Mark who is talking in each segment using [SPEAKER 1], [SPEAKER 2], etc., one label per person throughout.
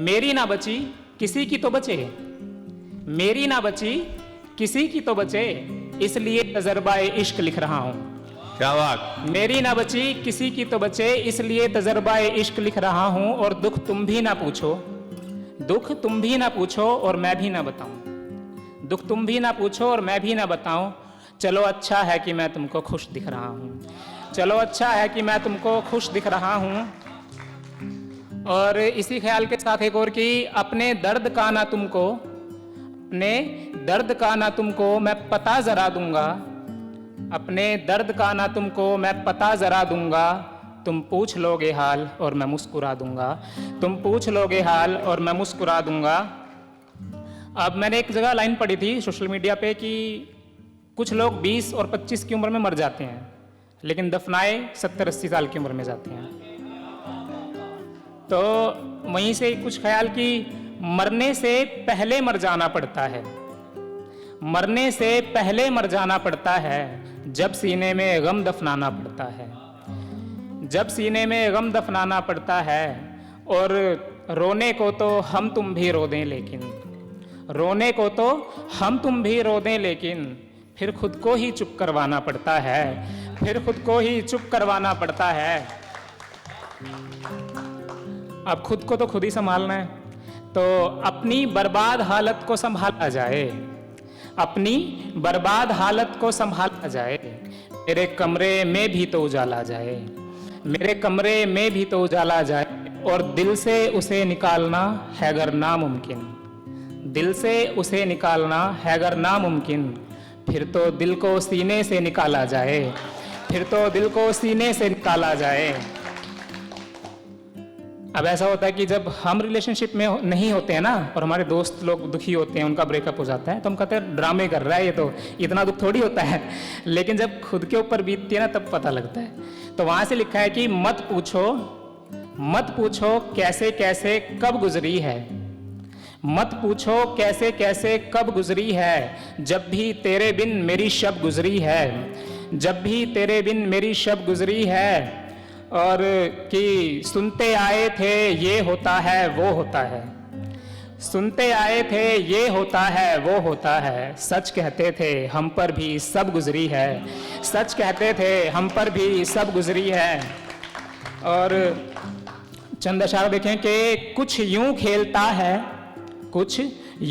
[SPEAKER 1] मेरी ना बची किसी की तो बचे, मेरी ना बची किसी की तो बचे, इसलिए तजर्बाए इश्क लिख रहा हूं।
[SPEAKER 2] क्या बात।
[SPEAKER 1] मेरी ना बची किसी की तो बचे, इसलिए तजर्बाए इश्क लिख रहा हूं। और दुख तुम भी ना पूछो, दुख तुम भी ना पूछो और मैं भी ना बताऊं, दुख तुम भी ना पूछो और मैं भी ना बताऊं। चलो अच्छा है कि मैं तुमको खुश दिख रहा हूं, चलो अच्छा है कि मैं तुमको खुश दिख रहा हूं। और इसी ख्याल के साथ एक और कि अपने दर्द का ना तुमको, अपने दर्द का ना तुमको मैं पता जरा दूंगा, अपने दर्द का ना तुमको मैं पता जरा दूंगा। तुम पूछ लोगे हाल और मैं मुस्कुरा दूंगा, तुम पूछ लोगे हाल और मैं मुस्कुरा दूंगा। अब मैंने एक जगह लाइन पढ़ी थी सोशल मीडिया पे कि कुछ लोग 20 और 25 की उम्र में मर जाते हैं, लेकिन दफनाए 70-80 साल की उम्र में जाते हैं। तो वहीं से कुछ ख्याल कि मरने से पहले मर जाना पड़ता है, मरने से पहले मर जाना पड़ता है, जब सीने में गम दफनाना पड़ता है, जब सीने में गम दफनाना पड़ता है। और रोने को तो हम तुम भी रो दें लेकिन, रोने को तो हम तुम भी रो दें लेकिन, फिर खुद को ही चुप करवाना पड़ता है, फिर खुद को ही चुप करवाना पड़ता है। अब खुद को तो खुद ही संभालना है, तो अपनी बर्बाद हालत को संभाला जाए, अपनी बर्बाद हालत को संभाला जाए। मेरे कमरे में भी तो उजाला जाए, मेरे कमरे में भी तो उजाला जाए। और दिल से उसे निकालना है अगर नामुमकिन, दिल से उसे निकालना है अगर नामुमकिन, फिर तो दिल को सीने से निकाला जाए, फिर तो दिल को सीने से निकाला जाए। अब ऐसा होता है कि जब हम रिलेशनशिप में नहीं होते हैं ना, और हमारे दोस्त लोग दुखी होते हैं, उनका ब्रेकअप हो जाता है, तो हम कहते हैं ड्रामे कर रहा है ये, तो इतना दुख थोड़ी होता है। लेकिन जब खुद के ऊपर बीतती है ना, तब पता लगता है। तो वहां से लिखा है कि मत पूछो, मत पूछो कैसे कैसे कब गुजरी है, मत पूछो कैसे कैसे कब गुजरी है, जब भी तेरे बिन मेरी शब गुजरी है, जब भी तेरे बिन मेरी शब गुजरी है। और कि सुनते आए थे ये होता है वो होता है, सुनते आए थे ये होता है वो होता है, सच कहते थे हम पर भी सब गुजरी है, सच कहते थे हम पर भी सब गुजरी है। और चंद अशार देखें कि कुछ यूं खेलता है, कुछ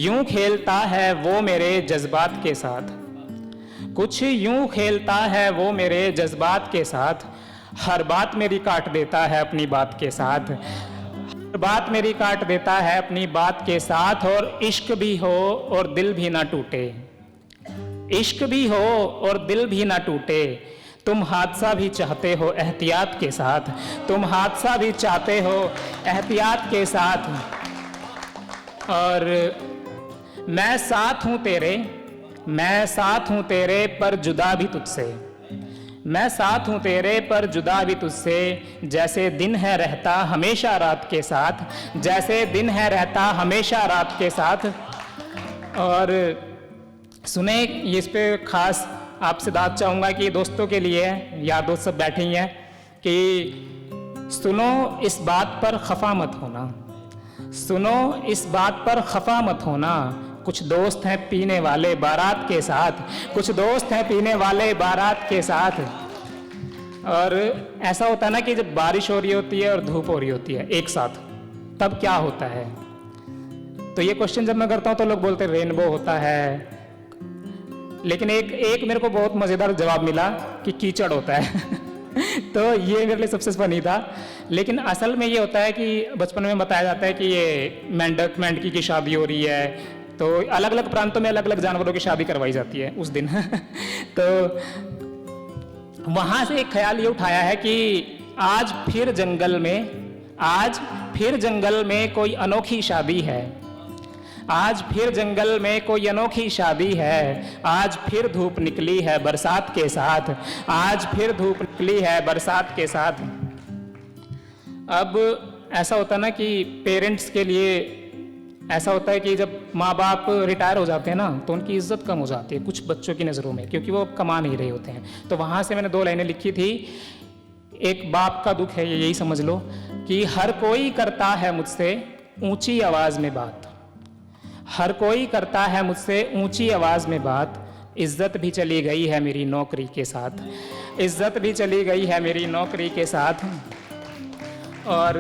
[SPEAKER 1] यूं खेलता है वो मेरे जज्बात के साथ, कुछ यूं खेलता है वो मेरे जज्बात के साथ, हर बात मेरी काट देता है अपनी बात के साथ, हर बात मेरी काट देता है अपनी बात के साथ। और इश्क भी हो और दिल भी ना टूटे, इश्क भी हो और दिल भी ना टूटे, तुम हादसा भी चाहते हो एहतियात के साथ, तुम हादसा भी चाहते हो एहतियात के साथ। और मैं साथ हूं तेरे, मैं साथ हूं तेरे पर जुदा भी तुझसे, मैं साथ हूं तेरे पर जुदा भी तुझसे, जैसे दिन है रहता हमेशा रात के साथ, जैसे दिन है रहता हमेशा रात के साथ। और सुने, इस पे खास आपसे दाद चाहूँगा कि दोस्तों के लिए, यार दोस्त सब बैठे ही हैं, कि सुनो इस बात पर खफा मत होना, सुनो इस बात पर खफा मत होना, कुछ दोस्त हैं पीने वाले बारात के साथ, कुछ दोस्त हैं पीने वाले बारात के साथ। और ऐसा होता है ना कि जब बारिश हो रही होती है और धूप हो रही होती है एक साथ, तब क्या होता है? तो ये क्वेश्चन जब मैं करता हूं तो लोग बोलते हैं रेनबो होता है, लेकिन एक मेरे को बहुत मजेदार जवाब मिला कि कीचड़ होता है। तो ये मेरे लिए सबसे फनी था। लेकिन असल में ये होता है कि बचपन में बताया जाता है कि ये मेंढक मेंढकी की शादी हो रही है, तो अलग अलग प्रांतों में अलग अलग जानवरों की शादी करवाई जाती है उस दिन। तो वहां से एक ख्याल ये उठाया है कि आज फिर जंगल में, आज फिर जंगल में कोई अनोखी शादी है, आज फिर जंगल में कोई अनोखी शादी है, आज फिर धूप निकली है बरसात के साथ, आज फिर धूप निकली है बरसात के साथ। अब ऐसा होता है ना कि पेरेंट्स के लिए ऐसा होता है कि जब माँ बाप रिटायर हो जाते हैं ना, तो उनकी इज्जत कम हो जाती है कुछ बच्चों की नज़रों में, क्योंकि वो कमा नहीं रहे होते हैं। तो वहाँ से मैंने 2 लाइनें लिखी थी। एक बाप का दुख है, यही समझ लो कि हर कोई करता है मुझसे, ऊंची आवाज में बात, हर कोई करता है मुझसे ऊंची आवाज में बात, इज्जत भी चली गई है मेरी नौकरी के साथ, इज्जत भी चली गई है मेरी नौकरी के साथ। और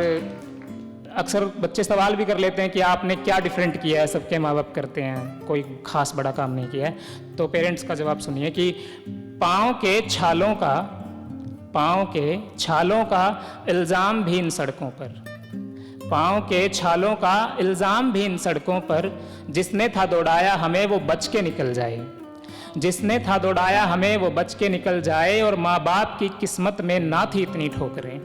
[SPEAKER 1] अक्सर बच्चे सवाल भी कर लेते हैं कि आपने क्या डिफरेंट किया है, सबके माँ बाप करते हैं, कोई खास बड़ा काम नहीं किया है। तो पेरेंट्स का जवाब सुनिए कि पाँव के छालों का इल्ज़ाम भी इन सड़कों पर, पाँव के छालों का इल्ज़ाम भी इन सड़कों पर, जिसने था दौड़ाया हमें वो बच के निकल जाए, जिसने था दौड़ाया हमें वो बच के निकल जाए। और माँ बाप की किस्मत में ना थी इतनी ठोकरें,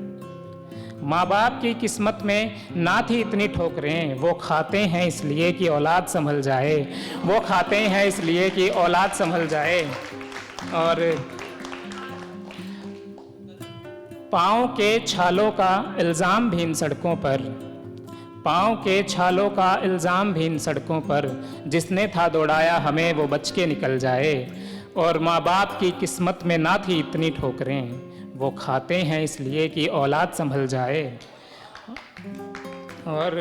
[SPEAKER 1] माँ बाप की किस्मत में ना थी इतनी ठोकरें, वो खाते हैं इसलिए कि औलाद संभल जाए, वो खाते हैं इसलिए कि औलाद संभल जाए। और पाँव के छालों का इल्ज़ाम भी इन सड़कों पर, पाँव के छालों का इल्ज़ाम भी इन सड़कों पर, जिसने था दौड़ाया हमें वो बच के निकल जाए। और माँ बाप की किस्मत में ना थी इतनी ठोकरें, वो खाते हैं इसलिए कि औलाद संभल जाए। और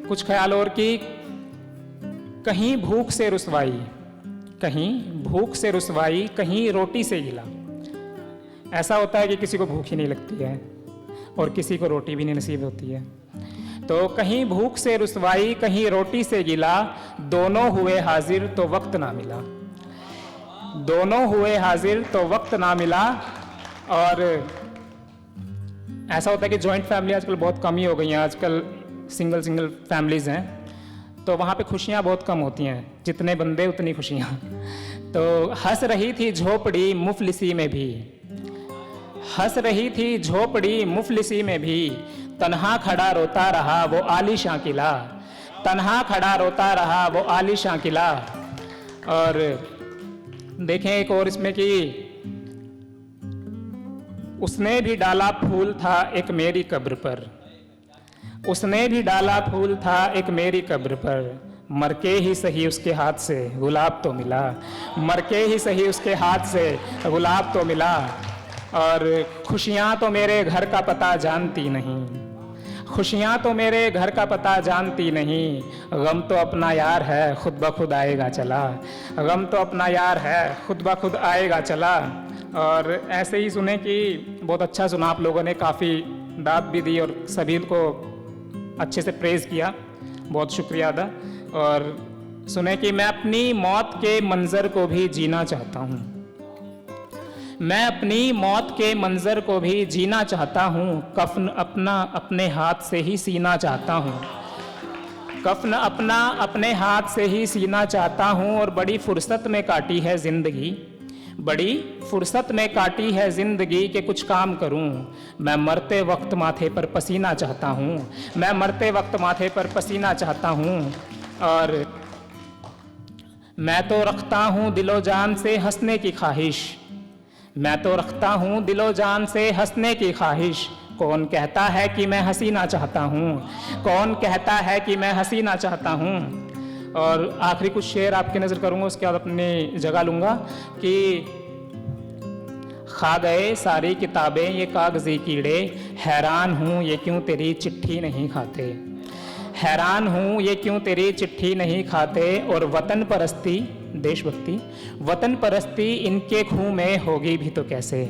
[SPEAKER 1] कुछ ख्याल और कि कहीं भूख से रुसवाई, कहीं भूख से रुसवाई, कहीं रोटी से गिला। ऐसा होता है कि किसी को भूख ही नहीं लगती है और किसी को रोटी भी नहीं नसीब होती है। तो कहीं भूख से रुसवाई, कहीं रोटी से गिला, दोनों हुए हाजिर तो वक्त ना मिला, दोनों हुए हाजिर तो वक्त ना मिला। और ऐसा होता है कि जॉइंट फैमिली आजकल बहुत कम ही हो गई हैं, आजकल सिंगल फैमिलीज़ हैं, तो वहाँ पे खुशियाँ बहुत कम होती हैं, जितने बंदे उतनी खुशियाँ। तो हंस रही थी झोपड़ी मुफलिसी में भी, हंस रही थी झोपड़ी मुफलिसी में भी, तन्हा खड़ा रोता रहा वो आलीशां किला, तन्हा खड़ा रोता रहा वो आलीशां किला। और देखें एक और इसमें कि उसने भी डाला फूल था एक मेरी कब्र पर, उसने भी डाला फूल था एक मेरी कब्र पर, मर के ही सही उसके हाथ से गुलाब तो मिला, मर के ही सही उसके हाथ से गुलाब तो मिला। और खुशियाँ तो मेरे घर का पता जानती नहीं, खुशियाँ तो मेरे घर का पता जानती नहीं, गम तो अपना यार है खुद ब खुद आएगा चला, गम तो अपना यार है खुद ब खुद आएगा चला। और ऐसे ही सुने कि बहुत अच्छा सुना आप लोगों ने, काफ़ी दाद भी दी और सभी को अच्छे से प्रेज़ किया, बहुत शुक्रिया अदा। और सुने कि मैं अपनी मौत के मंज़र को भी जीना चाहता हूँ, मैं अपनी मौत के मंज़र को भी जीना चाहता हूँ, कफ़न अपना अपने हाथ से ही सीना चाहता हूँ, कफ़न अपना अपने हाथ से ही सीना चाहता हूँ। और बड़ी फुर्सत में काटी है ज़िंदगी, बड़ी फुर्सत में काटी है ज़िंदगी कि कुछ काम करूं, मैं मरते वक्त माथे पर पसीना चाहता हूं, मैं मरते वक्त माथे पर पसीना चाहता हूं। और मैं तो रखता हूं दिलो जान से हंसने की ख्वाहिश, मैं तो रखता हूं दिलो जान से हंसने की ख्वाहिश, कौन कहता है कि मैं हंसीना चाहता हूं, कौन कहता है कि मैं हंसीना चाहता हूं। और आखिरी कुछ शेर आपकी नज़र करूँगा, उसके बाद अपनी जगह लूँगा कि खा गए सारी किताबें ये कागज़ी कीड़े, हैरान हूँ ये क्यों तेरी चिट्ठी नहीं खाते, हैरान हूँ ये क्यों तेरी चिट्ठी नहीं खाते। और वतन परस्ती देशभक्ति, वतन परस्ती इनके खून में होगी भी तो कैसे,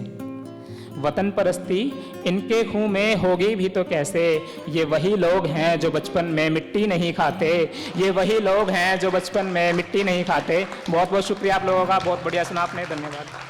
[SPEAKER 1] वतन परस्ती इनके खून में होगी भी तो कैसे। ये वही लोग हैं जो बचपन में मिट्टी नहीं खाते, ये वही लोग हैं जो बचपन में मिट्टी नहीं खाते। बहुत बहुत शुक्रिया आप लोगों का, बहुत बढ़िया सुना आपने, धन्यवाद।